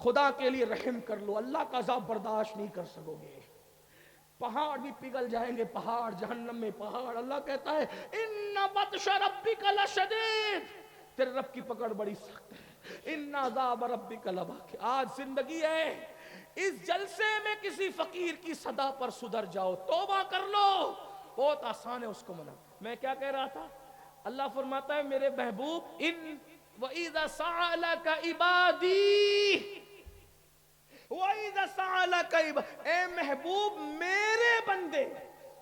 خدا کے لیے رحم کر لو، اللہ کا عذاب برداشت نہیں کر سکو گے، پہاڑ بھی پگھل جائیں گے، پہاڑ جہنم میں پہاڑ۔ اللہ کہتا ہے ان بطش ربک لشدید، تیرے رب کی پکڑ بڑی سخت ہے، ان عذاب ربک لواقع۔ آج زندگی ہے، اس جلسے میں کسی فقیر کی صدا پر سدھر جاؤ، توبہ کر لو، بہت آسان ہے اس کو منا۔ میں کیا کہہ رہا تھا؟ اللہ فرماتا ہے میرے محبوب ان وَإِذَا سَأَلَكَ عِبَادِي وَإِذَا سَأَلَكَ عِبَادِي، اے محبوب میرے بندے،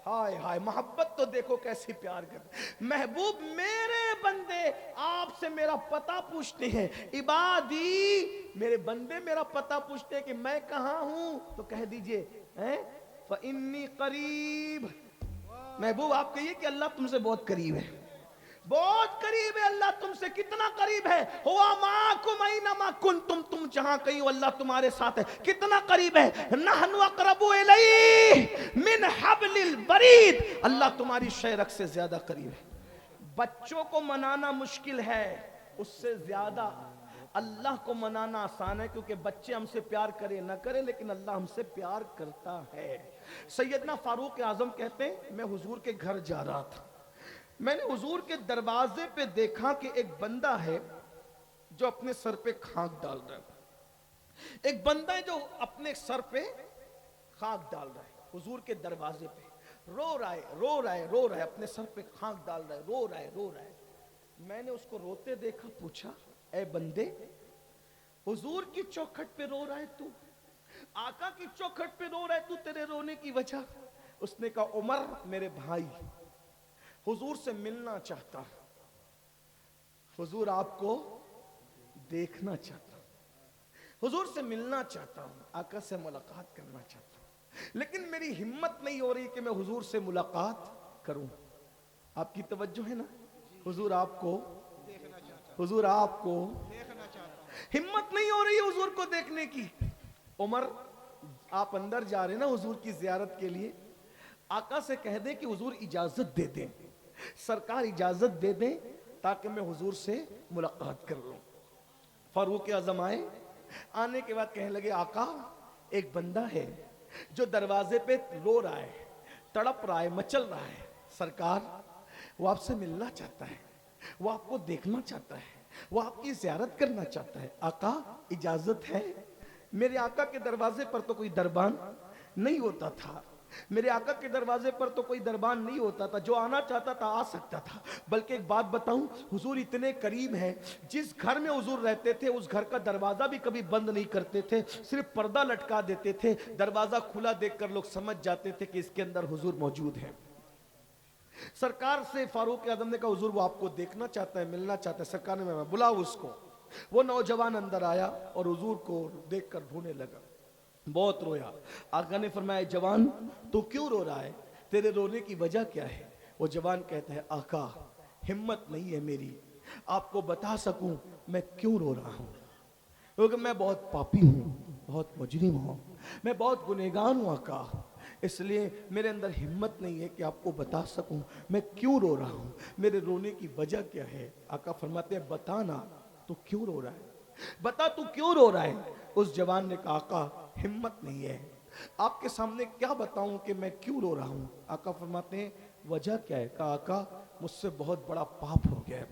ہائے ہائے محبت تو دیکھو کیسی پیار کرتے، محبوب میرے بندے آپ سے میرا پتہ پوچھتے ہیں، عبادی میرے بندے میرا پتہ پوچھتے ہیں کہ میں کہاں ہوں، تو کہہ دیجئے فَإِنِّي قریب۔ محبوب آپ کہیے کہ اللہ تم سے بہت قریب ہے، بہت قریب ہے اللہ تم سے۔ کتنا قریب ہے؟ ہوا معاکم اینما کنتم، تم جہاں کہیں ہو اللہ تمہارے ساتھ ہے۔ کتنا قریب ہے؟ نحن اقرب الیہ من حبل الورید، اللہ تمہاری شہرک سے زیادہ قریب ہے۔ بچوں کو منانا مشکل ہے، اس سے زیادہ اللہ کو منانا آسان ہے، کیونکہ بچے ہم سے پیار کرے نہ کرے لیکن اللہ ہم سے پیار کرتا ہے۔ سیدنا فاروق اعظم کہتے ہیں میں حضور کے گھر جا رہا تھا، میں نے حضور کے دروازے پہ دیکھا کہ ایک بندہ ہے جو اپنے سر پہ خاک ڈال رہا ہے، ایک بندہ ہے جو اپنے سر پہ خاک ڈال رہا ہے، حضور کے دروازے پہ رو رہا ہے، رو رہا ہے، رو رہا ہے، اپنے سر پہ خاک ڈال رہا ہے، رو رہا ہے، رو رہا ہے۔ میں نے اس کو روتے دیکھا، پوچھا اے بندے حضور کی چوکھٹ پہ رو رہا ہے تو، آقا کی چوکھٹ پہ رو رہا ہے تو، تیرے رونے کی وجہ؟ اس نے کہا عمر میرے بھائی حضور سے ملنا چاہتا ہوں، حضور آپ کو دیکھنا چاہتا ہوں، حضور سے ملنا چاہتا ہوں، آقا سے ملاقات کرنا چاہتا ہوں، لیکن میری ہمت نہیں ہو رہی کہ میں حضور سے ملاقات کروں۔ آپ کی توجہ ہے نا؟ حضور آپ کو، حضور آپ کو ہمت نہیں ہو رہی حضور کو دیکھنے کی۔ عمر آپ اندر جا رہے ہیں نا حضور کی زیارت کے لیے، آقا سے کہہ دیں کہ حضور اجازت دے دیں، سرکار اجازت دے دیں تاکہ میں حضور سے ملاقات کر لوں۔ فاروق اعظم آئے، آنے کے بعد کہنے لگے آقا ایک بندہ ہے جو دروازے پہ رو رہا ہے، تڑپ رہا ہے، مچل رہا ہے، سرکار وہ آپ سے ملنا چاہتا ہے، وہ آپ کو دیکھنا چاہتا ہے، وہ آپ کی زیارت کرنا چاہتا ہے، آقا اجازت ہے؟ میرے آقا کے دروازے پر تو کوئی دربان نہیں ہوتا تھا، میرے آقا کے دروازے پر تو کوئی دربان نہیں ہوتا تھا، جو آنا چاہتا تھا آ سکتا تھا۔ بلکہ ایک بات بتاؤں، حضور اتنے قریب ہیں، جس گھر میں حضور رہتے تھے اس گھر کا دروازہ بھی کبھی بند نہیں کرتے تھے، صرف پردہ لٹکا دیتے تھے، دروازہ کھلا دیکھ کر لوگ سمجھ جاتے تھے کہ اس کے اندر حضور موجود ہیں۔ سرکار سے فاروق اعظم نے کہا حضور وہ آپ کو دیکھنا چاہتا ہے، ملنا چاہتا ہے۔ سرکار نے بلاؤ اس کو۔ وہ نوجوان اندر آیا اور حضور کو دیکھ کر رونے لگا، بہت رویا۔ آقا نے فرمایا جوان تو کیوں رو رہا ہے، تیرے رونے کی وجہ کیا ہے؟ وہ جوان کہتا ہے آقا ہمت نہیں ہے میری آپ کو بتا سکوں میں کیوں رو رہا ہوں، کیونکہ میں بہت پاپی ہوں، بہت مجرم ہوں، میں بہت گنہگار ہوں آقا، اس لیے میرے اندر ہمت نہیں ہے کہ آپ کو بتا سکوں میں کیوں رو رہا ہوں، میرے رونے کی وجہ کیا ہے۔ آقا فرماتے ہیں بتا نا تو کیوں رو رہا ہے، بتا تو کیوں رو رہا ہے۔ اس جوان نے کہا آقا ہمت نہیں ہے، آپ کے سامنے کیا بتاؤں کہ میں کیوں رو رہا ہوں۔ آقا فرماتے ہیں وجہ کیا ہے؟ کہا آقا مجھ سے بہت بڑا پاپ ہو گیا ہے،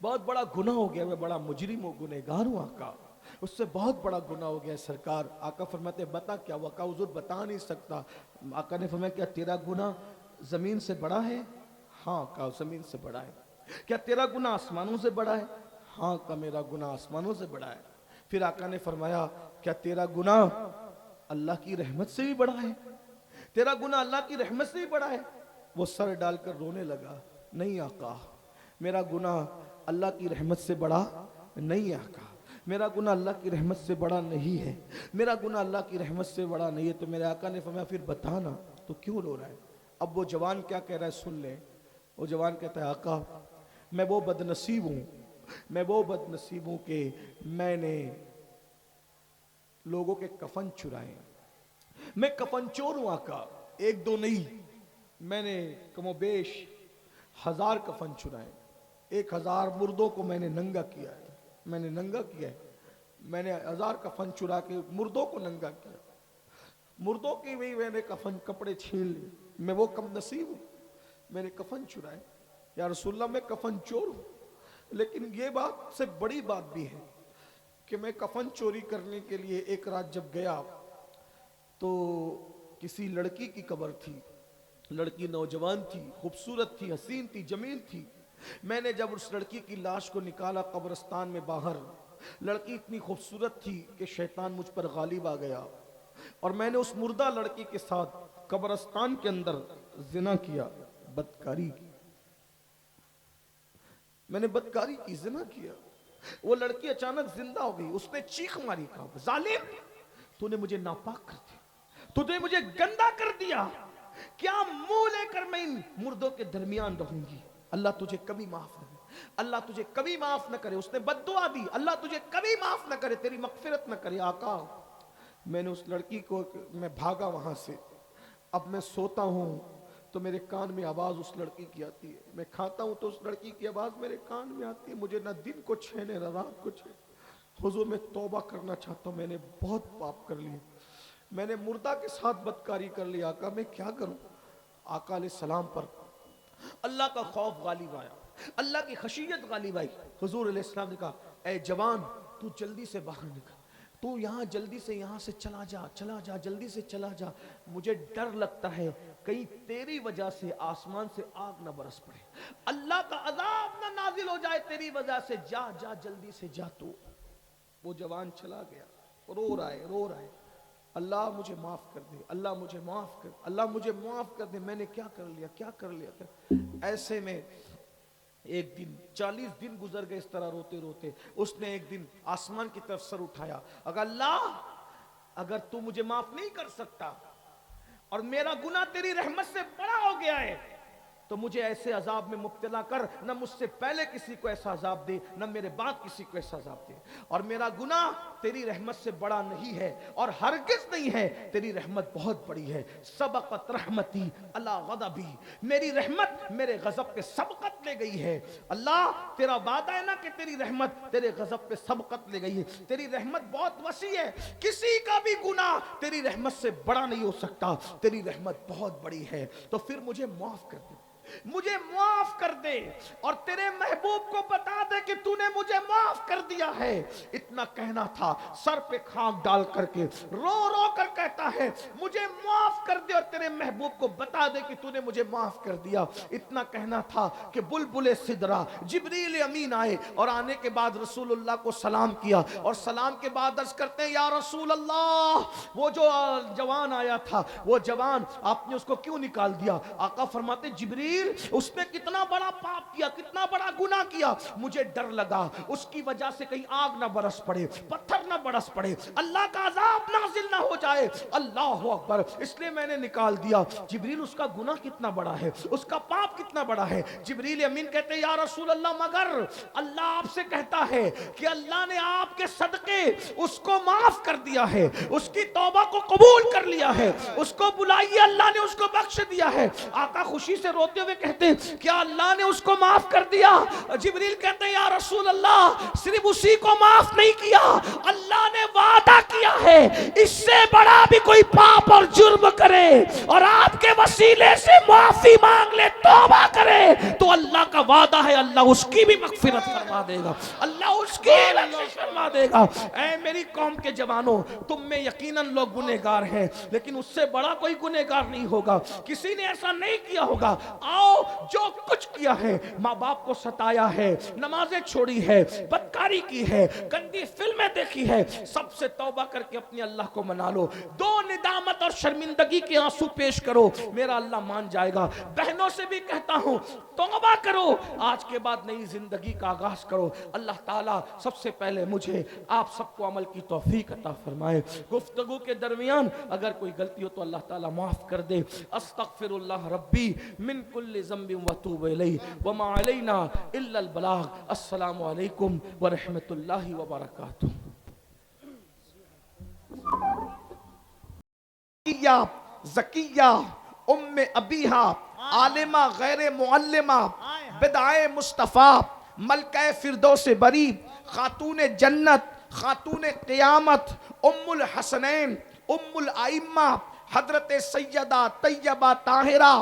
بہت بڑا گناہ ہو گیا، میں بڑا مجرم ہوں، گنہگار ہوں آقا، اس سے بہت بڑا گناہ ہو گیا ہے سرکار۔ آقا فرماتے ہیں بتا کیا ہوا؟ کہا حضور بتا نہیں سکتا۔ آقا نے فرمایا کیا تیرا گناہ زمین سے بڑا ہے؟ ہاں کہا زمین سے بڑا ہے۔ کیا تیرا گناہ آسمانوں سے بڑا ہے؟ ہاں کہا میرا گناہ آسمانوں سے بڑا ہے۔ پھر آقا نے فرمایا کیا تیرا گناہ اللہ کی رحمت سے بھی بڑا ہے؟ تیرا گناہ اللہ کی رحمت سے بھی بڑا ہے؟ وہ سر ڈال کر رونے لگا، نہیں آقا میرا گناہ اللہ کی رحمت سے بڑا نہیں ہے آقا، میرا گناہ اللہ کی رحمت سے بڑا نہیں ہے، میرا گناہ اللہ کی رحمت سے بڑا نہیں ہے۔ تو میرے آقا نے فرمایا پھر بتانا تو کیوں رو رہا ہے۔ اب وہ جوان کیا کہہ رہا ہے سن لیں۔ وہ جوان کہتا ہے آقا میں وہ بدنصیب ہوں، میں وہ بدنصیب ہوں کہ میں نے لوگوں کے کفن چرائے، میں کفن چور ہوں آقا، ایک دو نہیں، میں نے کم و بیش 1000 کفن چرائے، 1000 مردوں کو میں نے ننگا کیا ہے، میں نے ننگا کیا ہے۔ میں نے 1000 کفن چرا کے مردوں کو ننگا کیا، مردوں کی بھی میں نے کفن کپڑے چھین لیے، میں وہ کم نصیب ہوں، میں نے کفن چرائے، یا رسول اللہ میں کفن چور ہوں۔ لیکن یہ بات سے بڑی بات بھی ہے کہ میں کفن چوری کرنے کے لیے ایک رات جب گیا تو کسی لڑکی کی قبر تھی، لڑکی نوجوان تھی، خوبصورت تھی، حسین تھی، جمیل تھی۔ میں نے جب اس لڑکی کی لاش کو نکالا قبرستان میں باہر، لڑکی اتنی خوبصورت تھی کہ شیطان مجھ پر غالب آ گیا، اور میں نے اس مردہ لڑکی کے ساتھ قبرستان کے اندر زنا کیا، بدکاری کی، میں نے بدکاری کی، زنا کیا۔ وہ لڑکی اچانک زندہ ہو گئی، اس نے چیخ ماری، کہا ظالم تو نے مجھے ناپاک کر دیا، تو نے مجھے گندا کر دیا، کیا منہ لے کر میں ان مردوں کے درمیان رہوں گی؟ اللہ تجھے کبھی معاف نہ کرے، اللہ تجھے کبھی معاف نہ کرے۔ اس نے بد دعا دی، اللہ تجھے کبھی معاف نہ کرے، تیری مغفرت نہ کرے آقا۔ میں نے اس لڑکی کو، میں بھاگا وہاں سے۔ اب میں سوتا ہوں تو میرے کان میں آواز اس لڑکی کی آتی ہے، میں کھاتا ہوں تو اس لڑکی کی آواز میرے کان میں آتی ہے، مجھے نہ دن کو چھینے نہ رات کو چھینے۔ حضور میں توبہ کرنا چاہتا ہوں، میں نے بہت پاپ کر لیے، میں نے مردہ کے ساتھ بدکاری کر لی، آقا میں کیا کروں؟ آقا علیہ السلام پر اللہ کا خوف غالب آیا، اللہ کی خشیت غالب آئی۔ حضور علیہ السلام نے کہا اے جوان تو جلدی سے باہر نکل، تو یہاں جلدی سے یہاں سے چلا جا، جلدی سے چلا جا، مجھے ڈر لگتا ہے کہیں تیری وجہ سے آسمان سے آگ نہ برس پڑے، اللہ کا عذاب نہ نازل ہو جائے تیری وجہ سے، جا جلدی سے جا۔ تو وہ جوان چلا گیا، رو رہا ہے، اللہ مجھے معاف کر دے، اللہ مجھے معاف کر، اللہ مجھے معاف کر دے، میں نے کیا کر لیا۔ ایسے میں ایک دن 40 دن گزر گئے اس طرح روتے روتے۔ اس نے ایک دن آسمان کی طرف سر اٹھایا، اگر اللہ اگر تو مجھے معاف نہیں کر سکتا اور میرا گناہ تیری رحمت سے بڑا ہو گیا ہے تو مجھے ایسے عذاب میں مبتلا کر، نہ مجھ سے پہلے کسی کو ایسا عذاب دے، نہ میرے بعد کسی کو ایسا عذاب دے، اور میرا گناہ تیری رحمت سے بڑا نہیں ہے اور ہرگز نہیں ہے، تیری رحمت بہت بڑی ہے۔ سبقت رحمتی علی غضبی، میری رحمت میرے غضب پہ سبقت لے گئی ہے۔ اللہ تیرا وعدہ ہے نا کہ تیری رحمت تیرے غضب پہ سبقت لے گئی ہے، تیری رحمت بہت وسیع ہے، کسی کا بھی گناہ تیری رحمت سے بڑا نہیں ہو سکتا، تیری رحمت بہت بڑی ہے، تو پھر مجھے معاف کر دے، مجھے معاف کر دے، اور تیرے محبوب کو بتا دے کہ تو نے مجھے معاف کر دیا ہے۔ اتنا کہنا تھا، سر پہ خاک ڈال کر کے رو رو کر کہتا ہے مجھے معاف کر دے، اور تیرے محبوب کو بتا دے کہ تو نے مجھے معاف کر دیا۔ اتنا کہنا تھا کہ بلبل سدرا جبریل امین آئے، اور آنے کے بعد رسول اللہ کو سلام کیا، اور سلام کے بعد عرض کرتے ہیں یا رسول اللہ وہ جو جوان آیا تھا، وہ جوان آپ نے اس کو کیوں نکال دیا؟ آقا فرماتے جبریل اس نے کتنا بڑا پاپ کیا، کتنا بڑا گناہ کیا، مجھے ڈر لگا اس کی وجہ سے کہیں آگ نہ برس پڑے، پتھر نہ برس پڑے، اللہ کا عذاب نازل نہ ہو جائے، اللہ اکبر، اس لیے میں نے نکال دیا۔ جبریل اس کا گناہ کتنا بڑا ہے، اس کا پاپ کتنا بڑا ہے؟ جبریل امین کہتے ہیں یا رسول اللہ مگر اللہ آپ سے کہتا ہے کہ اللہ نے آپ کے صدقے اس کو معاف کر دیا ہے، اس کی توبہ کو قبول کر لیا ہے، اس کو بلائیے اللہ نے اس کو بخش دیا ہے۔ آقا خوشی سے روتے ہوئے کہتے ہیں کیا اللہ نے اس کو معاف کر دیا؟ جبریل کہتے ہیں یا رسول اللہ صرف اسی کو معاف نہیں کیا، اللہ نے وعدہ کیا ہے اس سے بڑا بھی کوئی پاپ اور جرم کرے اور آپ کے وسیلے سے معافی مانگ لے، توبہ کرے، تو اللہ کا وعدہ ہے اللہ اس کی بھی مغفرت فرما دے گا، اللہ اس کی بخشش فرما دے گا۔ اے میری قوم کے جوانوں، تم میں یقیناً لوگ گنہگار ہیں، لیکن اس سے بڑا کوئی گنہگار نہیں ہوگا، کسی نے ایسا نہیں کیا ہوگا۔ آؤ جو کچھ کیا ہے، ماں باپ کو ستایا ہے، نمازیں چھوڑی ہے، بدکاری کی ہے، گندی فلمیں دیکھی ہے، سب سے توبہ کر کے اپنے اللہ کو منا لو، دو ندامت اور شرمندگی کے آنسو پیش کرو، میرا اللہ مان جائے گا۔ بہنوں سے بھی کہتا ہوں توبہ کرو، آج کے بعد نئی زندگی کا آغاز کرو۔ اللہ تعالیٰ سب سے پہلے مجھے آپ سب کو عمل کی توفیق عطا فرمائے۔ گفتگو کے درمیان اگر کوئی غلطی ہو تو اللہ تعالیٰ معاف کر دے۔ استغفر اللہ ربی من کل ذنب واتوب الیہ وما علینا الا البلاغ۔ السلام علیکم ورحمۃ اللہ وبرکاتہ۔ زکیہ ام ابیہا، عالمہ غیر معلمہ، بدعائے مصطفیٰ، ملکہ فردوس بری، خاتون جنت، خاتون قیامت ام الحسنین ام الائمہ حضرت سیدہ طیبہ طاہرہ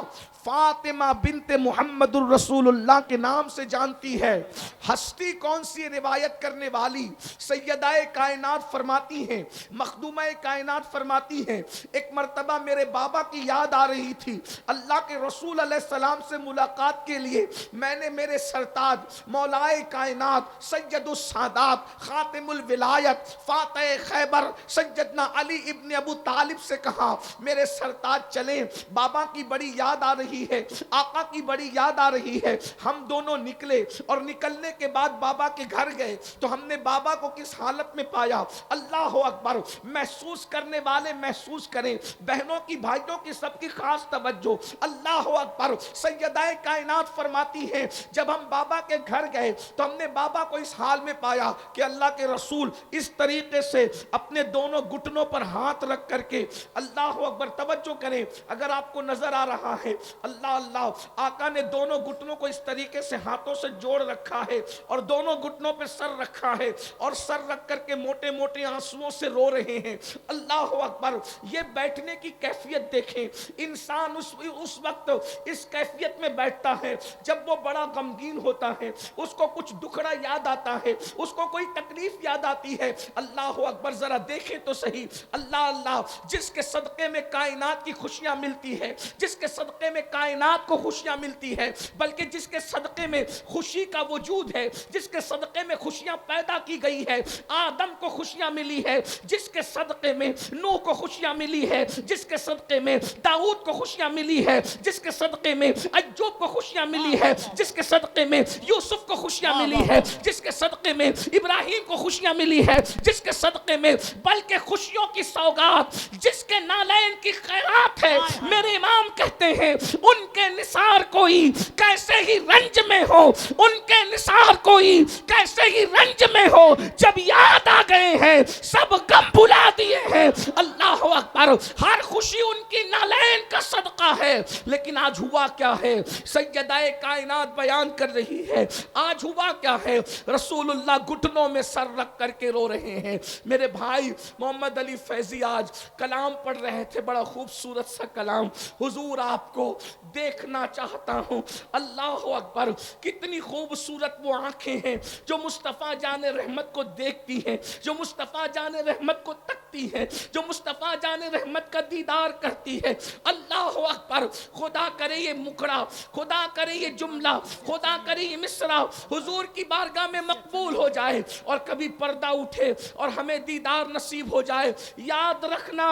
فاطمہ بنت محمد الرسول اللہ کے نام سے جانتی ہے۔ ہستی کون سی روایت کرنے والی؟ سیدہ کائنات فرماتی ہیں، مخدومہ کائنات فرماتی ہیں، ایک مرتبہ میرے بابا کی یاد آ رہی تھی، اللہ کے رسول علیہ السلام سے ملاقات کے لیے میں نے میرے سرتاج مولائے کائنات سید السادات خاتم الولایت فاتح خیبر سیدنا علی ابن ابو طالب سے کہا میرے سرتاج چلیں، بابا کی بڑی یاد آ رہی ہے، آقا کی بڑی یاد آ رہی ہے۔ ہم دونوں نکلے اور نکلنے کے بعد بابا کے گھر گئے تو ہم نے بابا کو کس حالت میں پایا؟ اللہ اکبر! محسوس کرنے والے محسوس کریں، بہنوں کی بھائیوں کی سب کی خاص توجہ، اللہ اکبر! سیدہ کائنات فرماتی ہیں جب ہم بابا کے گھر گئے تو ہم نے بابا کو اس حال میں پایا کہ اللہ کے رسول اس طریقے سے اپنے دونوں گھٹنوں پر ہاتھ رکھ کر کے، اللہ اکبر! توجہ کریں، اگر آپ کو نظر آ رہا ہے، اللہ اللہ، آقا نے دونوں گھٹنوں کو اس طریقے سے ہاتھوں سے جوڑ رکھا ہے اور دونوں گھٹنوں پہ سر رکھا ہے اور سر رکھ کر کے موٹے موٹے آنسوؤں سے رو رہے ہیں۔ اللہ اکبر! یہ بیٹھنے کی کیفیت دیکھیں، انسان اس وقت اس کیفیت میں بیٹھتا ہے جب وہ بڑا غمگین ہوتا ہے، اس کو کچھ دکھڑا یاد آتا ہے، اس کو کوئی تکلیف یاد آتی ہے۔ اللہ اکبر! ذرا دیکھیں تو صحیح، اللہ اللہ، جس کے صدقے میں کائنات کی خوشیاں ملتی ہے، جس کے صدقے میں کائنات کو خوشیاں ملتی ہے، بلکہ جس کے صدقے میں خوشی کا وجود ہے، جس کے صدقے میں خوشیاں پیدا کی گئی ہے، آدم کو خوشیاں ملی ہے، جس کے صدقے میں نوح کو خوشیاں ملی ہے، جس کے صدقے میں داؤد کو خوشیاں ملی ہے، جس کے صدقے میں ایوب کو خوشیاں ملی ہے، جس کے صدقے میں یوسف کو خوشیاں ملی ہے، جس کے صدقے میں ابراہیم کو خوشیاں ملی ہے، جس کے صدقے میں بلکہ خوشیوں کی سوغات جس کے نالین کی خیرات ہے، میرے امام کہتے ہیں ان کے نثار کوئی کیسے ہی رنج میں ہو، ان کے نثار کوئی کیسے ہی رنج میں ہو، جب یاد آ گئے ہیں سب غم بھلا دیے ہیں۔ اللہ اکبر! ہر خوشی ان کی نالین کا صدقہ ہے، لیکن آج ہوا کیا ہے؟ سیدہ کائنات بیان کر رہی ہے، آج ہوا کیا ہے؟ رسول اللہ گھٹنوں میں سر رکھ کر کے رو رہے ہیں۔ میرے بھائی محمد علی فیضی آج کلام پڑھ رہے تھے، بڑا خوبصورت سا کلام، حضور آپ کو دیکھنا چاہتا ہوں۔ اللہ اکبر! کتنی خوبصورت وہ آنکھیں ہیں جو مصطفیٰ جان رحمت کو دیکھتی ہیں، جو مصطفیٰ جان رحمت کو تکتی ہیں، جو مصطفیٰ جان رحمت کا دیدار کرتی ہے۔ اللہ اکبر! خدا کرے یہ مکڑا، خدا کرے یہ جملہ، خدا کرے یہ مصرع حضور کی بارگاہ میں مقبول ہو جائے اور کبھی پردہ اٹھے اور ہمیں دیدار نصیب ہو جائے۔ یاد رکھنا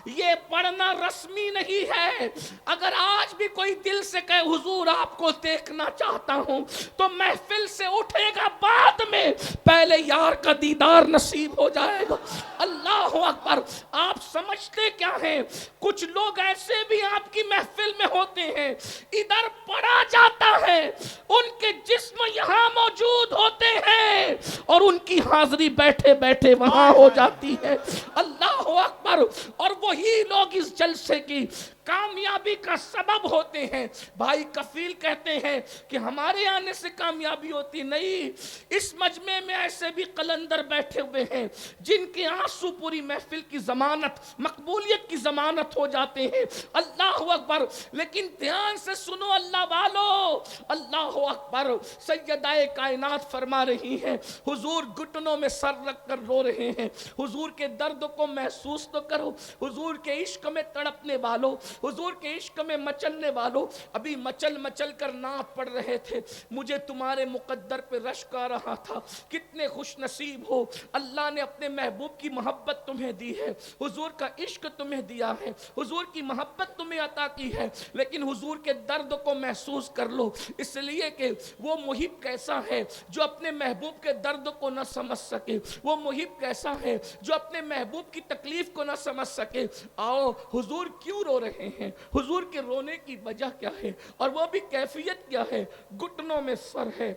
یہ پڑھنا رسمی نہیں ہے، اگر آج بھی کوئی دل سے کہے حضور آپ کو دیکھنا چاہتا ہوں تو محفل سے اٹھے گا بعد میں، پہلے یار کا دیدار نصیب ہو جائے گا۔ اللہ اکبر! آپ سمجھتے کیا ہیں؟ کچھ لوگ ایسے بھی آپ کی محفل میں ہوتے ہیں، ادھر پڑھا جاتا ہے، ان کے جسم یہاں موجود ہوتے ہیں اور ان کی حاضری بیٹھے بیٹھے وہاں ہو جاتی ہے۔ اللہ اکبر! اور وہی لوگ اس جلسے کی کامیابی کا سبب ہوتے ہیں۔ بھائی کفیل کہتے ہیں کہ ہمارے آنے سے کامیابی ہوتی نہیں، اس مجمع میں ایسے بھی قلندر بیٹھے ہوئے ہیں جن کے آنسو پوری محفل کی ضمانت، مقبولیت کی ضمانت ہو جاتے ہیں۔ اللہ اکبر! لیکن دھیان سے سنو اللہ والو، اللہ اکبر! سیدہ کائنات فرما رہی ہیں حضور گھٹنوں میں سر رکھ کر رو رہے ہیں، حضور کے درد کو محسوس تو کرو، حضور کے عشق میں تڑپنے والوں، حضور کے عشق میں مچلنے والوں، ابھی مچل مچل کر نعت پڑھ رہے تھے، مجھے تمہارے مقدر پہ رشک آ رہا تھا، کتنے خوش نصیب ہو، اللہ نے اپنے محبوب کی محبت تمہیں دی ہے، حضور کا عشق تمہیں دیا ہے، حضور کی محبت تمہیں عطا کی ہے، لیکن حضور کے درد کو محسوس کر لو، اس لیے کہ وہ محب کیسا ہے جو اپنے محبوب کے درد کو نہ سمجھ سکے، وہ محب کیسا ہے جو اپنے محبوب کی تکلیف کو نہ سمجھ سکے۔ آؤ حضور کیوں رو رہے ہیں، حضور کے رونے کی وجہ کیا ہے، اور وہ بھی کیفیت کیا ہے؟ گھٹنوں میں سر ہے،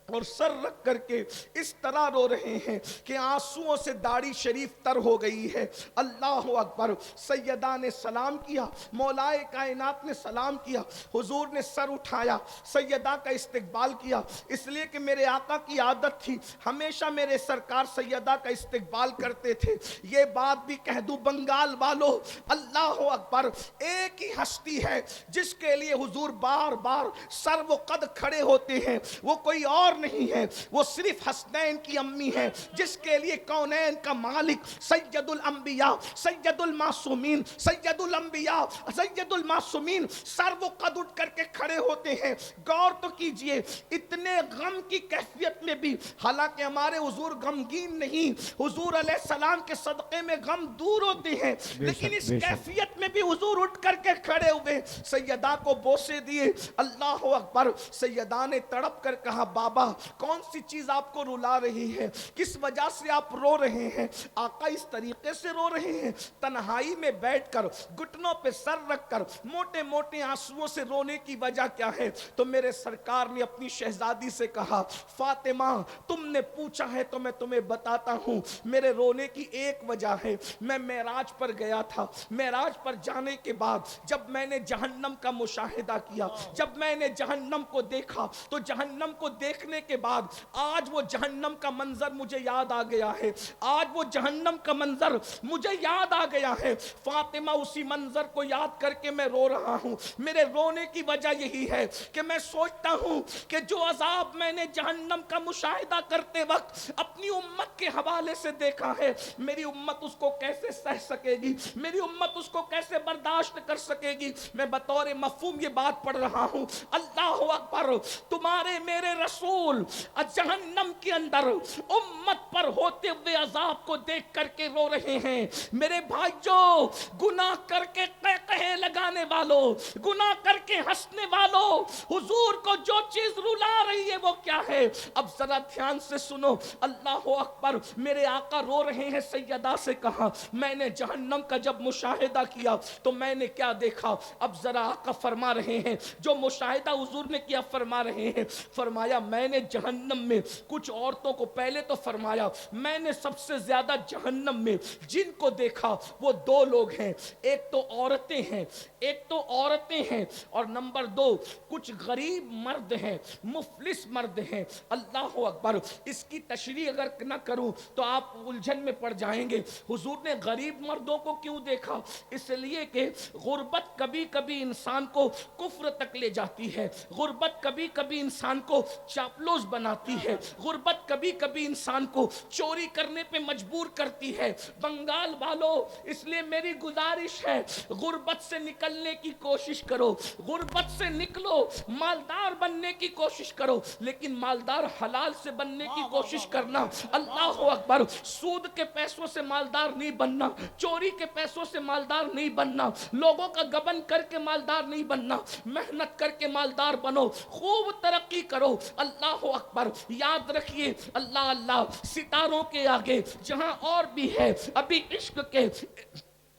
اور سر رکھ کر کے اس طرح رو رہے ہیں کہ آنسوؤں سے داڑھی شریف تر ہو گئی ہے. اللہ اکبر. سیدہ نے سلام کیا, مولائے کائنات نے سلام کیا, حضور نے سر اٹھایا, سیدہ کا استقبال کیا, اس لیے کہ میرے آقا کی عادت تھی ہمیشہ میرے سرکار سیدہ کا استقبال کرتے تھے. یہ بات بھی کہہ دوں بنگال والو, اللہ اکبر, ایک ہی ہستی ہے جس کے لیے حضور بار بار سر و قد کھڑے ہوتے ہیں, وہ کوئی اور نہیں ہے, وہ صرف حسنین کی امی ہے جس کے لیے کونین کا مالک سید الانبیاء سید المعصومین سید الانبیاء سید المعصومین سر و قد اٹھ کر کے کھڑے ہوتے ہیں. غور تو کیجئے, اتنے غم کی کیفیت میں بھی, حالانکہ ہمارے حضور غمگین نہیں, حضور علیہ السلام کے صدقے میں غم دور ہوتے ہیں, لیکن اس کیفیت میں بھی حضور اٹھ کر کے کھڑے ہوئے, سیدہ کو بوسے دیے. اللہ اکبر. سیدہ نے تڑپ کر کہا بابا کون سی چیز آپ کو رلا رہی ہے, کس وجہ سے آپ رو رہے ہیں؟ آقا اس طریقے سے رو رہے ہیں, تنہائی میں بیٹھ کر گھٹنوں پہ سر رکھ کر موٹے موٹے آنسوؤں سے رونے کی وجہ کیا ہے؟ تو میرے سرکار نے اپنی شہزادی سے کہا فاطمہ تم نے پوچھا ہے تو میں تمہیں بتاتا ہوں, میرے رونے کی ایک وجہ ہے, میں معراج پر گیا تھا, معراج پر جانے کے بعد جب میں نے جہنم کا مشاہدہ کیا, جب میں نے جہنم کو دیکھا تو جہنم کو دیکھنے کے بعد آج وہ جہنم کا منظر مجھے یاد آ گیا ہے, آج وہ جہنم کا منظر مجھے یاد آ گیا ہے. فاطمہ اسی منظر کو یاد کر کے میں رو رہا ہوں. میرے رونے کی وجہ یہی ہے کہ میں سوچتا ہوں کہ جو عذاب میں نے جہنم کا مشاہدہ کرتے وقت اپنی امت کے حوالے سے دیکھا ہے, میری امت اس کو کیسے سہ سکے گی, میری امت اس کو کیسے برداشت کر سکے گی. میں بطور مفہوم یہ بات پڑھ رہا ہوں. اللہ اکبر. تمہارے میرے رسول جہنم کے اندر امت پر ہوتے ہوئے عذاب کو دیکھ کر کے رو رہے ہیں. میرے بھائیوں, گناہ کر کے قہقہے لگانے والوں, گناہ کر کے ہنسنے والوں, حضور کو جو چیز رلا رہی ہے وہ کیا ہے؟ اب ذرا دھیان سے سنو. اللہ اکبر. میرے آقا رو رہے ہیں. سیدہ سے کہا میں نے جہنم کا جب مشاہدہ کیا تو میں نے کیا دیکھا؟ اب ذرا آقا فرما رہے ہیں جو مشاہدہ حضور نے کیا فرما رہے ہیں. فرمایا میں نے جہنم میں کچھ عورتوں کو, پہلے تو فرمایا میں نے سب سے زیادہ جہنم میں جن کو دیکھا وہ دو لوگ ہیں, ایک تو عورتیں ہیں, ایک تو عورتیں ہیں, اور نمبر دو کچھ غریب مرد ہیں, مفلس مرد ہیں. اللہ اکبر. اس کی تشریح اگر نہ کروں تو آپ الجھن میں پڑ جائیں گے. حضور نے غریب مردوں کو کیوں دیکھا؟ اس لیے کہ غربت کبھی کبھی انسان کو کفر تک لے جاتی ہے, غربت کبھی کبھی انسان کو چاپلوس بناتی ہے, غربت کبھی کبھی انسان کو چوری کرنے پہ مجبور کرتی ہے. بنگال والو, اس لیے میری گزارش ہے غربت سے نکلنے کی کوشش کرو, غربت سے نکلو, مالدار بننے کی کوشش کرو, لیکن مالدار حلال سے بننے کی کوشش کرنا. اللہ اکبر. سود کے پیسوں سے مالدار نہیں بننا, چوری کے پیسوں سے مالدار نہیں بننا, لوگوں کا گبن کر کے مالدار نہیں بننا, محنت کر کے مالدار بنو, خوب ترقی کرو. اللہ اکبر. یاد رکھیے اللہ اللہ, ستاروں کے آگے جہاں اور بھی ہے ابھی عشق کے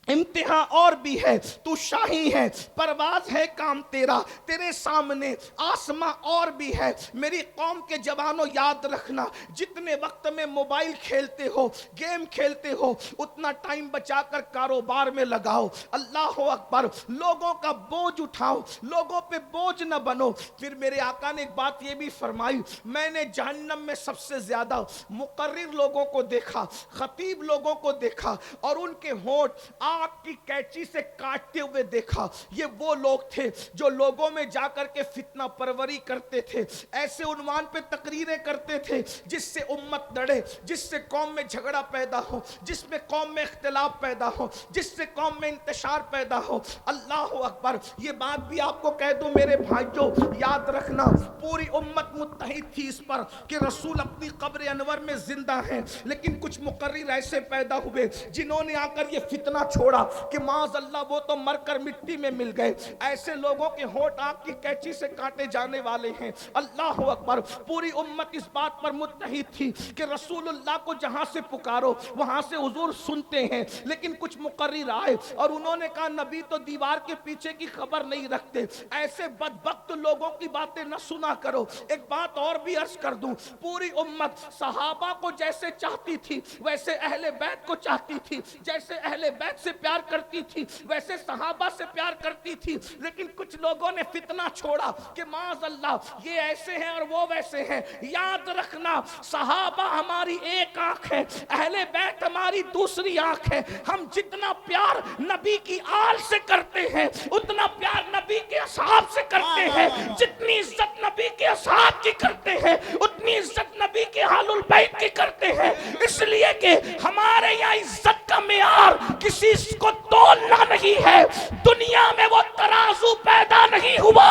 امتحان اور بھی ہے, تو شاہی ہے, پرواز ہے کام تیرا, تیرے سامنے آسماں اور بھی ہے. میری قوم کے جوانوں یاد رکھنا, جتنے وقت میں موبائل کھیلتے ہو, گیم کھیلتے ہو, اتنا ٹائم بچا کر کاروبار میں لگاؤ. اللہ اکبر. لوگوں کا بوجھ اٹھاؤ, لوگوں پہ بوجھ نہ بنو. پھر میرے آقا نے ایک بات یہ بھی فرمائی, میں نے جہنم میں سب سے زیادہ مقرر لوگوں کو دیکھا, خطیب لوگوں کو دیکھا, اور ان کے ہونٹ آگ کی کینچی سے کاٹتے ہوئے دیکھا. یہ وہ لوگ تھے جو لوگوں میں جا کر کے فتنہ پروری کرتے تھے, ایسے عنوان پہ تقریریں کرتے تھے جس سے امت لڑے, جس سے قوم میں جھگڑا پیدا ہو, جس میں قوم میں اختلاف پیدا ہو, جس سے قوم میں انتشار پیدا ہو. اللہ اکبر. یہ بات بھی آپ کو کہہ دوں میرے بھائیوں, یاد رکھنا پوری امت متحد تھی اس پر کہ رسول اپنی قبر انور میں زندہ ہیں, لیکن کچھ مقرر ایسے پیدا ہوئے جنہوں نے آ کر یہ فتنہ چھوڑ چھوڑا کہ معاذ اللہ وہ تو مر کر مٹی میں مل گئے. ایسے لوگوں کے ہونٹ آگ کی کینچی سے کاٹے جانے والے ہیں. اللہ اکبر. پوری امت اس بات پر متحد تھی کہ رسول اللہ کو جہاں سے پکارو وہاں سے حضور سنتے ہیں. لیکن کچھ مقرر آئے اور انہوں نے کہا نبی تو دیوار کے پیچھے کی خبر نہیں رکھتے, ایسے بدبخت لوگوں کی باتیں نہ سنا کرو. ایک بات اور بھی عرض کر دوں, پوری امت صحابہ کو جیسے چاہتی تھی ویسے اہل بیت کو چاہتی تھی, جیسے اہل بیت سے پیار کرتی تھی ویسے صحابہ سے پیار کرتی تھی. لیکن کچھ لوگوں نے فتنہ چھوڑا کہ معاذ اللہ یہ ایسے ہیں اور وہ ویسے ہیں. یاد رکھنا صحابہ ہماری ایک آنکھ ہے, اہل بیت ہماری دوسری آنکھ ہے. ہم جتنا پیار نبی کی آل سے کرتے ہیں اتنا پیار نبی کے اصحاب سے کرتے ہیں. جتنی عزت نبی کے اصحاب کی کرتے ہیں اتنی عزت نبی کے اہل البیت کی کرتے ہیں. اس لیے کہ ہمارے یہاں عزت کا معیار کسی کو تولنا نہیں ہے. دنیا میں وہ ترازو پیدا نہیں ہوا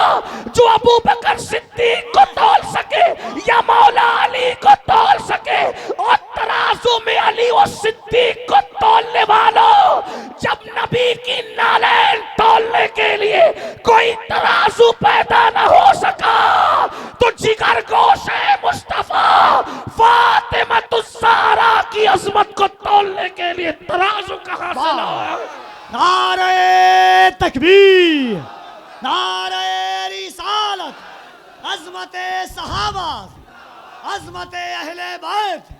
جو ابو بکر صدیق کو تول سکے یا مولا علی کو تول سکے. اور ترازو میں علی و صدیق کو تولنے والوں, جب نبی کی نالین تولنے کے لیے کوئی ترازو پیدا نہ ہو سکا تو جگر گوش مصطفیٰ فاطمہ الزہرا کی عظمت کو تولنے کے لیے ترازو کہاں سے لایا؟ نعرہ تکبیر, نعرہ رسالت, عظمت صحابہ, عظمت اہل بیت.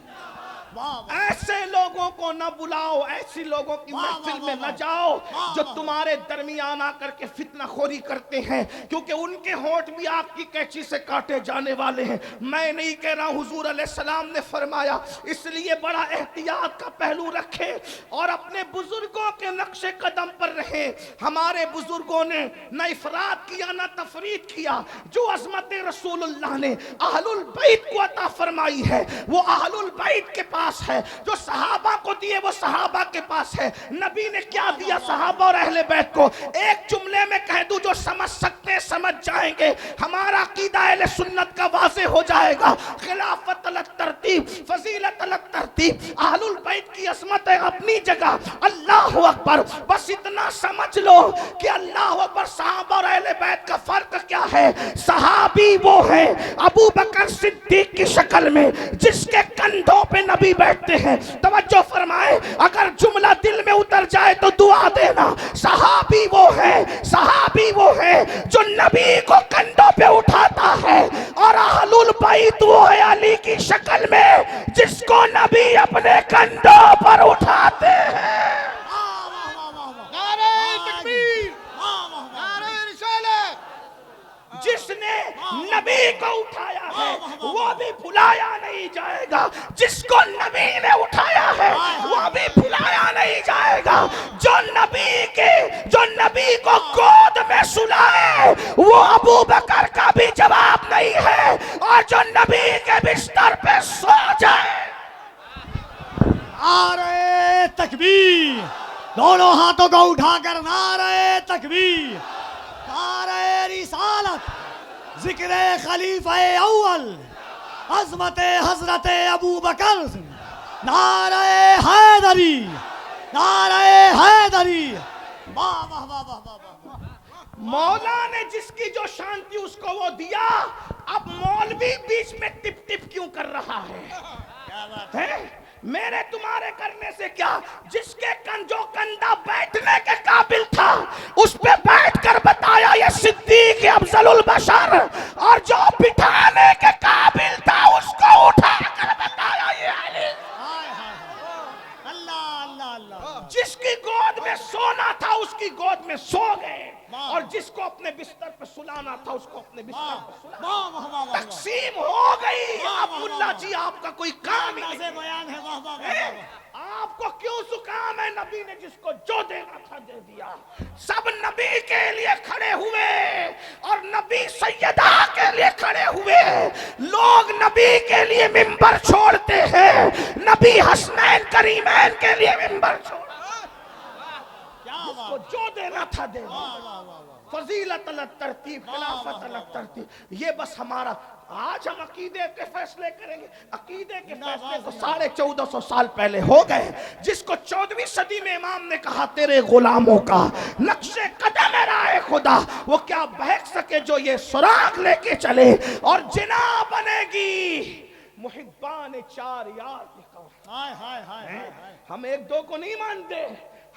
ایسے لوگوں کو نہ بلاؤ, ایسی لوگوں کی محفل میں نہ جاؤ جو تمہارے درمیان آ کر کے فتنہ خوری کرتے ہیں, کیونکہ ان کے ہونٹ بھی آگ کی کینچی سے کاٹے جانے والے ہیں. میں نہیں کہہ رہا, حضور علیہ السلام نے فرمایا. اس لیے بڑا احتیاط کا پہلو رکھیں اور اپنے بزرگوں کے نقش قدم پر رہیں. ہمارے بزرگوں نے نہ افراد کیا نہ تفرید کیا. جو عظمت رسول اللہ نے اہل البیت کو عطا فرمائی ہے وہ اہل البیت کے پاس ہے, جو صحابہ کو دیے وہ صحابہ کے پاس ہے. نبی نے کیا دیا صحابہ اور اہل بیت کو؟ ایک جملے میں کہہ دوں, جو سمجھ سکتے سمجھ جائیں گے. ہمارا عقیدہ اہل سنت کا واضح ہو جائے گا. خلافت الگ ترتیب, فضیلت الگ ترتیب, اہل البیت کی عظمت ہے اپنی جگہ. اللہ اکبر. بس اتنا سمجھ لو کہ اللہ اکبر صحابہ اور اہل بیت کا فرق کیا ہے. صحابی وہ ہے ابو بکر صدیق کی شکل میں جس کے کندھوں پہ نبی بیٹھتے ہیں. توجہ فرمائے, اگر جملہ دل میں اتر جائے تو دعا دینا. صحابی وہ ہے جو نبی کو کندھوں پہ اٹھاتا ہے, اور اہل البیت وہ ہے علی کی شکل میں جس کو نبی اپنے کندھوں پر اٹھاتے ہیں. جس نے نبی کو اٹھایا ہے وہ بھی بھلایا نہیں جائے گا, جس کو نبی نے اٹھایا ہے وہ بھی بھلایا نہیں جائے گا. جو نبی کو گود میں سلائے وہ ابو بکر کا بھی جواب نہیں ہے, اور جو نبی کے بستر پہ سو جائے. نعرہ تکبیر, دونوں ہاتھوں کو اٹھا کر نعرہ تکبیر, نعرہ رسالت, ذکر خلیفہ اول, عظمت حضرت ابو بکر, نعرہ حیدری, نعرہ حیدری. واہ واہ واہ واہ واہ. مولا نے جس کی جو شان تھی اس کو وہ دیا. اب مولوی بیچ میں ٹپ ٹپ کیوں کر رہا ہے؟ میرے تمہارے کرنے سے کیا؟ جس کے جو کندھا بیٹھنے کے قابل تھا اس پہ بیٹھ کر بتایا یہ صدیق افضل البشر, اور جو بٹھانے کے قابل تھا اس کو اٹھا کر بتایا یہ علی. جس کی گود میں سونا تھا اس کی گود میں سو گئے, اور جس کو اپنے بستر پر سلانا تھا اس کو اپنے بستر پر سلانا. تقسیم ہو گئی. اب ملا جی آپ کا کوئی کام ہی نہیں. آپ کو کیوں زکام ہے؟ نبی نے جس کو جو دینا تھا دے دیا. سب نبی کے لیے کھڑے ہوئے اور نبی سیدہ کے لیے کھڑے ہوئے. لوگ نبی کے لیے منبر چھوڑتے ہیں, نبی حسنین کریمین کے لیے منبر چھوڑ. جس کو جو دینا تھا دے دیا. فضیلت الگ ترتیب، خلافت الگ ترتیب، یہ بس ہمارا. آج ہم عقیدے کے فیصلے کریں گے. عقیدے کے فیصلے تو 1450 سال پہلے ہو گئے. جس کو 14ویں صدی میں امام نے کہا تیرے غلاموں کا نقش قدم ہے راہ خدا، وہ کیا بہک سکے جو یہ سراغ لے کے چلے. اور جنا بنے گی محبان 4 یار کی قبر. ہائے ہائے ہائے ہائے ہائے. ہم 1-2 کو نہیں مانتے،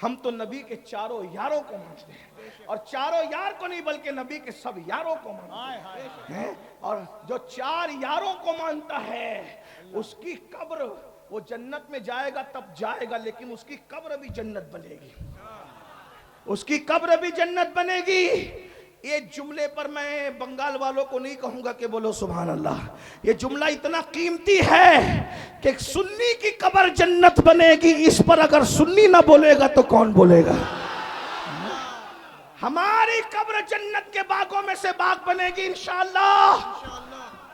ہم تو نبی کے 4 یاروں کو مانتے ہیں. اور 4 یار کو نہیں بلکہ نبی کے سب یاروں کو مانتے ہیں. اور جو 4 یاروں کو مانتا ہے اس کی قبر، وہ جنت میں جائے گا تب جائے گا، لیکن اس کی قبر بھی جنت بنے گی. اس کی قبر بھی جنت بنے گی. یہ جملے پر میں بنگال والوں کو نہیں کہوں گا کہ بولو سبحان اللہ. یہ جملہ اتنا قیمتی ہے کہ سنی کی قبر جنت بنے گی. اس پر اگر سنی نہ بولے گا تو کون بولے گا؟ ہماری قبر جنت کے باغوں میں سے باغ بنے گی انشاءاللہ.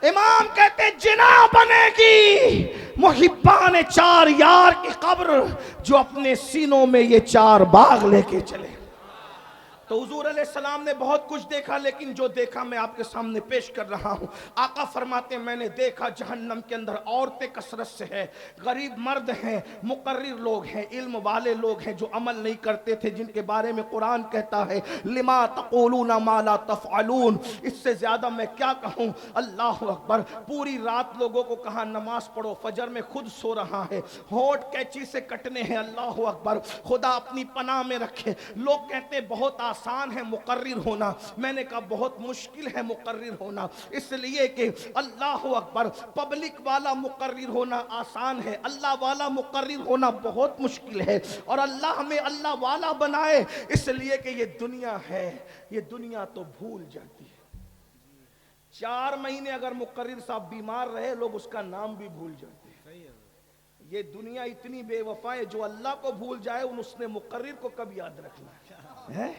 امام کہتے جنا بنے گی محبان 4 یار کی قبر، جو اپنے سینوں میں یہ 4 باغ لے کے چلے. تو حضور علیہ السلام نے بہت کچھ دیکھا، لیکن جو دیکھا میں آپ کے سامنے پیش کر رہا ہوں. آقا فرماتے ہیں میں نے دیکھا جہنم کے اندر عورتیں کثرت سے ہیں، غریب مرد ہیں، مقرر لوگ ہیں، علم والے لوگ ہیں جو عمل نہیں کرتے تھے، جن کے بارے میں قرآن کہتا ہے لما تقولون ما لا تفعلون. اس سے زیادہ میں کیا کہوں. اللہ اکبر. پوری رات لوگوں کو کہا نماز پڑھو، فجر میں خود سو رہا ہے، ہونٹ کینچی سے کٹنے ہیں. اللہ اکبر. خدا اپنی پناہ میں رکھے. لوگ کہتے ہیں بہت آسان ہے مقرر ہونا. میں نے کہا بہت مشکل ہے مقرر ہونا، اس لیے کہ اللہ اکبر پبلک والا مقرر ہونا آسان ہے، اللہ والا مقرر ہونا بہت مشکل ہے. اور اللہ ہمیں اللہ والا بنائے، اس لیے کہ یہ دنیا ہے، یہ دنیا تو بھول جاتی ہے. 4 مہینے اگر مقرر صاحب بیمار رہے لوگ اس کا نام بھی بھول جاتے ہیں. یہ دنیا اتنی بے وفا ہے، جو اللہ کو بھول جائے اس نے مقرر کو کب یاد رکھنا ہے.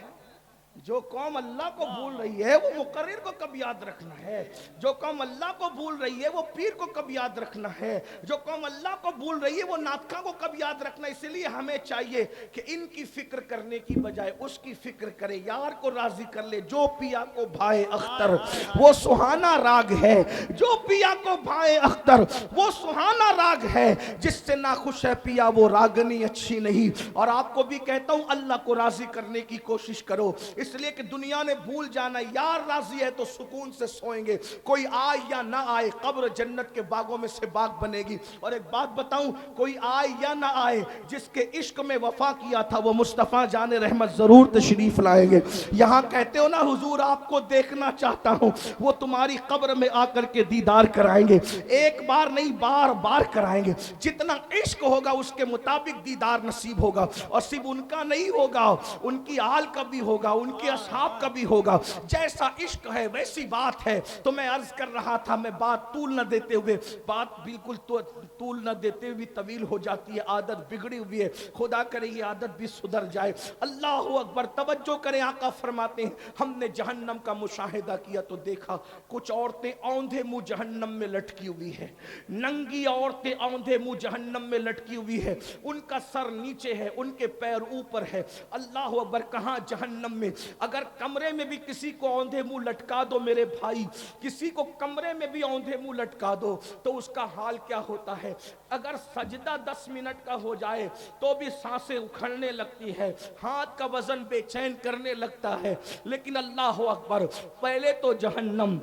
جو قوم اللہ کو بھول رہی ہے وہ مقرر کو کب یاد رکھنا ہے. جو قوم اللہ کو بھول رہی ہے وہ پیر کو کب یاد رکھنا ہے. جو قوم اللہ کو بھول رہی ہے وہ ناطقہ کو کب یاد رکھنا. اس لیے ہمیں چاہیے کہ ان کی فکر کرنے کی بجائے اس کی فکر کرے. یار کو راضی کر لے. جو پیا کو بھائے اختر وہ سہانا راگ ہے. جو پیا کو بھائے اختر وہ سہانا راگ ہے. جس سے ناخوش ہے پیا وہ راگنی اچھی نہیں. اور آپ کو بھی کہتا ہوں اللہ کو راضی کرنے کی کوشش کرو، اس لیے کہ دنیا نے بھول جانا. یار راضی ہے تو سکون سے سوئیں گے، کوئی آئے یا نہ آئے قبر جنت کے باغوں میں سے باغ بنے گی. اور ایک بات بتاؤں، کوئی آئے یا نہ آئے جس کے عشق میں وفا کیا تھا وہ مصطفیٰ جان رحمت ضرور تشریف لائیں گے. یہاں کہتے ہو نا حضور آپ کو دیکھنا چاہتا ہوں، وہ تمہاری قبر میں آ کر کے دیدار کرائیں گے. ایک بار نہیں بار بار کرائیں گے. جتنا عشق ہوگا اس کے مطابق دیدار نصیب ہوگا. اور صرف ان کا نہیں ہوگا، ان کی آل کا بھی ہوگا، ان کے اصحاب کا بھی ہوگا. جیسا عشق ہے ویسی بات ہے. تو میں عرض کر رہا تھا، میں بات طول نہ دیتے ہوئے، بات بالکل طول نہ دیتے ہوئے طویل ہو جاتی ہے، عادت بگڑی ہوئی ہے. خدا کرے یہ عادت بھی سدھر جائے. اللہ اکبر. توجہ کریں. آقا فرماتے ہیں ہم نے جہنم کا مشاہدہ کیا تو دیکھا کچھ عورتیں اوندھے منہ جہنم میں لٹکی ہوئی ہے. ننگی عورتیں اوندھے منہ جہنم میں لٹکی ہوئی ہے. ان کا سر نیچے ہے، ان کے پیر اوپر ہے. اللہ اکبر. کہاں؟ جہنم میں. اگر کمرے میں بھی کسی کو اوندھے منہ لٹکا دو میرے بھائی، کسی کو کمرے میں بھی اوندھے منہ لٹکا دو تو اس کا حال کیا ہوتا ہے. اگر سجدہ 10 منٹ کا ہو جائے تو بھی سانسیں اکھڑنے لگتی ہے، ہاتھ کا وزن بے چین کرنے لگتا ہے. لیکن اللہ اکبر، پہلے تو جہنم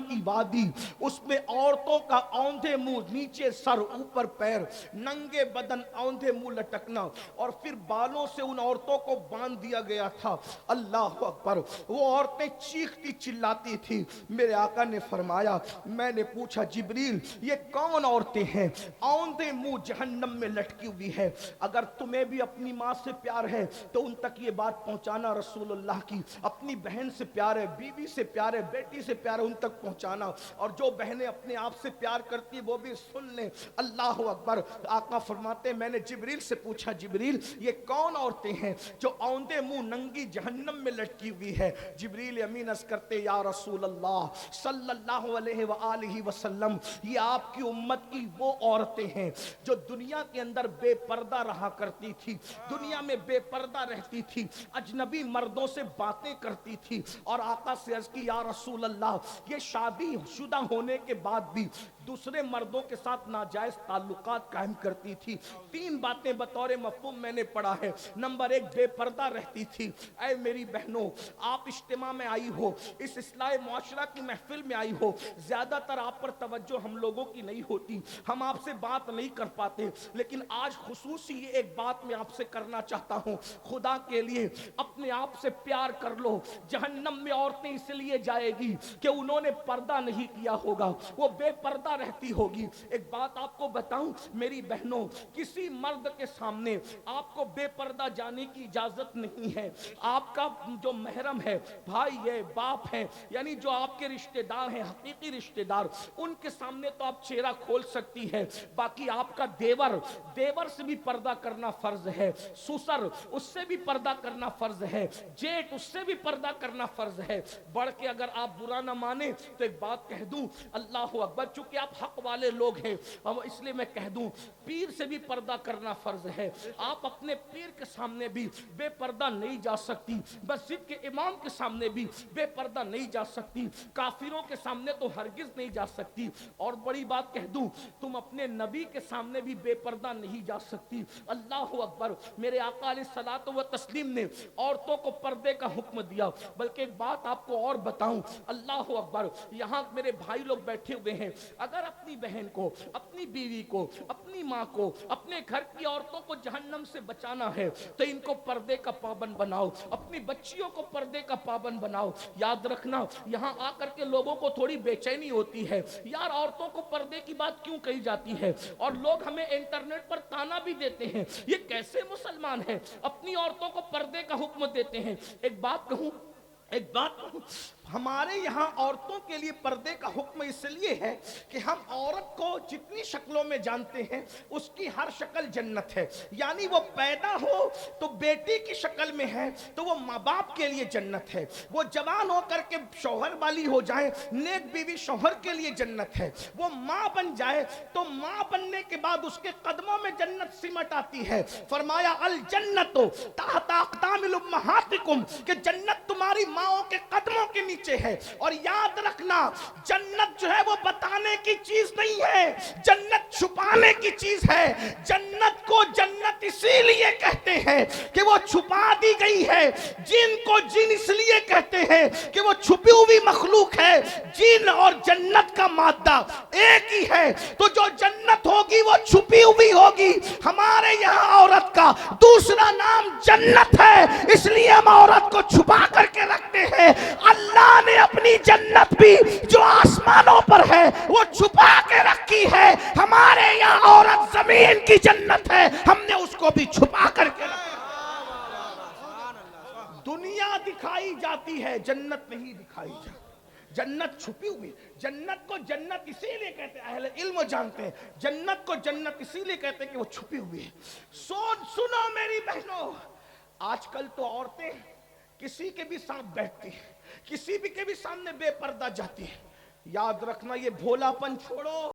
کی وادی، اس میں عورتوں کا اوندھے منہ نیچے سر اوپر پیر، ننگے بدن اوندھے منہ لٹکنا، اور پھر بالوں سے ان عورتوں کو باندھ دیا گیا تھا. اللہ اکبر. وہ عورتیں چیختی چلاتی تھی. میرے آقا نے فرمایا، میں نے پوچھا جبریل یہ کون عورتیں ہیں اوندھے منہ جہنم میں لٹکی ہوئی ہے؟ اگر تمہیں بھی اپنی ماں سے پیار ہے تو ان تک یہ بات پہنچانا رسول اللہ کی. اپنی بہن سے پیار ہے، بیوی سے پیار ہے، بیٹی سے پیار رہا ہے ان تک پہنچانا، اور جو بہنیں اپنے آپ سے پیار کرتی وہ بھی سن لیں۔ اللہ اکبر۔ آقا فرماتے ہیں میں نے جبریل سے پوچھا جبریل یہ کون عورتیں ہیں جو اوندے منہ ننگی جہنم میں لٹکی ہوئی ہے؟ جبریل امین عرض کرتے یا رسول اللہ صلی اللہ علیہ وآلہ وسلم یہ آپ کی امت کی وہ عورتیں ہیں جو دنیا کے اندر بے پردہ رہا کرتی تھی، دنیا میں بے پردہ رہتی تھی، اجنبی مردوں سے باتیں کرتی تھی، اور آقا سے عرض کی یا رسول اللہ یہ شادی شدہ ہونے کے بعد بھی دوسرے مردوں کے ساتھ ناجائز تعلقات قائم کرتی تھی۔ تین باتیں بطور مفہوم میں نے پڑھا ہے۔ نمبر ایک، بے پردہ رہتی تھی۔ اے میری بہنوں، آپ اجتماع میں آئی ہو، اس اصلاح معاشرہ کی محفل میں آئی ہو، زیادہ تر آپ پر توجہ ہم لوگوں کی نہیں ہوتی، ہم آپ سے بات نہیں کر پاتے، لیکن آج خصوصی یہ ایک بات میں آپ سے کرنا چاہتا ہوں، خدا کے لیے اپنے آپ سے پیار کر لو۔ جہنم میں عورتیں اس لیے جائے گی کہ انہوں نے پردہ نہیں کیا ہوگا، وہ بے پردہ رہتی ہوگی۔ ایک بات آپ کو بتاؤں میری بہنوں، کسی مرد کے سامنے آپ کو بے پردہ جانے کی اجازت نہیں ہے۔ آپ کا جو محرم ہے، بھائی ہے، باپ ہے، یعنی جو آپ کے رشتہ دار ہیں، حقیقی رشتہ دار، ان کے سامنے تو آپ چہرہ کھول سکتی ہے، باقی آپ کا دیور سے بھی پردہ کرنا فرض ہے، سسر اس سے بھی پردہ کرنا فرض ہے، جیٹ اس سے بھی پردہ کرنا فرض ہے۔ بڑھ کے اگر آپ برا نہ مانیں تو ایک بات کہہ دوں، اللہ اکبر، چونکہ آپ حق والے لوگ ہیں اس لیے میں کہہ دوں پیر سے بھی پردہ کرنا فرض ہے۔ آپ اپنے پیر کے سامنے بھی بے پردہ نہیں جا سکتی، مسجد کے امام کے سامنے بھی بے پردہ نہیں جا سکتی، کافروں کے سامنے تو ہرگز نہیں جا سکتی، اور بڑی بات کہہ دوں تم اپنے نبی کے سامنے بھی بے پردہ نہیں جا سکتی۔ اللہ اکبر۔ میرے آقا علیہ الصلوۃ والتسلیم نے عورتوں کو پردے کا حکم دیا، بلکہ ایک بات آپ کو اور بتاؤں، اللہ اکبر، یہاں میرے بھائی لوگ بیٹھے ہوئے ہیں، اگر اپنی بہن کو، اپنی بیوی کو، اپنی ماں کو، اپنے گھر کی عورتوں کو جہنم سے بچانا ہے تو ان کو پردے کا پابند بناؤ، اپنی بچیوں کو پردے کا پابند بناؤ۔ یاد رکھنا یہاں آ کر کے لوگوں کو تھوڑی بے چینی ہوتی ہے، یار عورتوں کو پردے کی بات کیوں کہی جاتی ہے، اور لوگ ہمیں انٹرنیٹ پر تانا بھی دیتے ہیں یہ کیسے مسلمان ہیں اپنی عورتوں کو پردے کا حکم دیتے ہیں۔ ایک بات کہوں، ہمارے یہاں عورتوں کے لیے پردے کا حکم اس لیے ہے کہ ہم عورت کو جتنی شکلوں میں جانتے ہیں اس کی ہر شکل جنت ہے، یعنی وہ پیدا ہو تو بیٹی کی شکل میں ہے تو وہ ماں باپ کے لیے جنت ہے، وہ جوان ہو کر کے شوہر والی ہو جائے نیک بیوی شوہر کے لیے جنت ہے، وہ ماں بن جائے تو ماں بننے کے بعد اس کے قدموں میں جنت سمٹ آتی ہے۔ فرمایا الجنت تحت اقدام الامہاتکم، کہ جنت تمہاری ماؤں کے قدموں کے نیچے ہے۔ اور یاد رکھنا جنت جو ہے وہ بتانے کی چیز نہیں ہے، جنت چھپانے کی چیز ہے۔ جنت کو جنت اسی لیے کہتے ہیں کہ وہ چھپا دی گئی ہے، جن کو جن اس لیے کہتے ہیں کہ وہ چھپی ہوئی مخلوق ہے۔ جن اور جنت کا مادہ ایک ہی ہے، تو جو جنت ہوگی وہ چھپی ہوئی ہوگی۔ ہمارے یہاں عورت کا دوسرا نام جنت ہے، اس لیے ہم عورت کو چھپا کر کے رکھتے ہیں۔ اللہ نے اپنی جنت بھی جو آسمانوں پر ہے وہ چھپا کے رکھی ہے۔ ہمارے یہاں عورت زمین کی جنت ہے، ہم نے اس کو بھی چھپا کر کے رکھا۔ دنیا دکھائی جاتی ہے، جنت نہیں دکھائی جاتی، جنت چھپی ہوئی۔ جنت کو جنت اسی لیے کہتے ہیں، اہل علم جانتے ہیں جنت کو جنت اسی لیے کہتے ہیں کہ وہ چھپی ہوئی ہے۔ سنو میری بہنوں، آج کل تو عورتیں کسی کے بھی ساتھ بیٹھتی ہیں، کسی بھی کے بھی سامنے بے پردہ جاتی ہے۔ یاد رکھنا یہ بھولا پن چھوڑو،